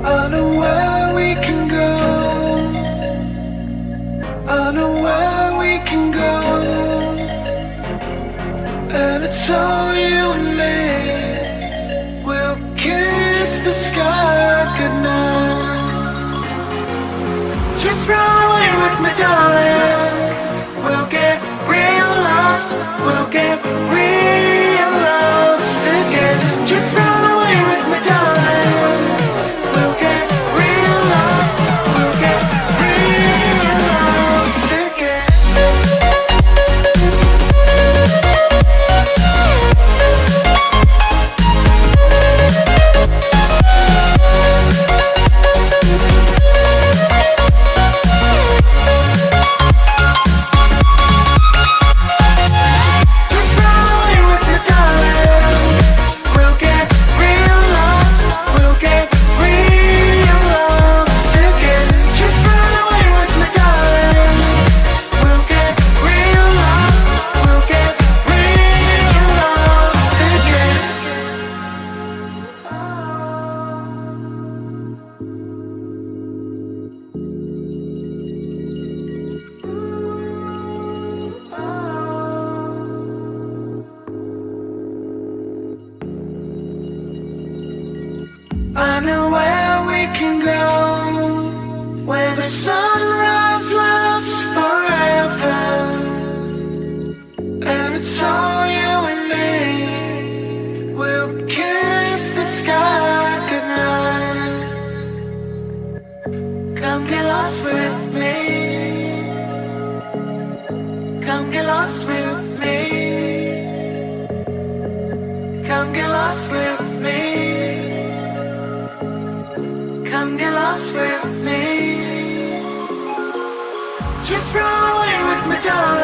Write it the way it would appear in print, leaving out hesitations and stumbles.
I know where we can go. I know where we can go. And it's all you and me. We'll kiss the sky goodnight. Just run away with me, darling. We'll get real lost. We'll get real lost again. Just run away with me, darling. We'll get real lost. We'll get real lost again. Just run away with me, darling. We'll get real lost. We'll get real lost again. Just run away with me, darling. We'll get real lost. We'll get real lost again. I know where we can go, where the sunrise lasts forever, and it's all you and me. We'll kiss the sky goodnight. Come get lost with me. Come get lost with me. Come get lost with me. Come get lost with me. Just run away with me, darling.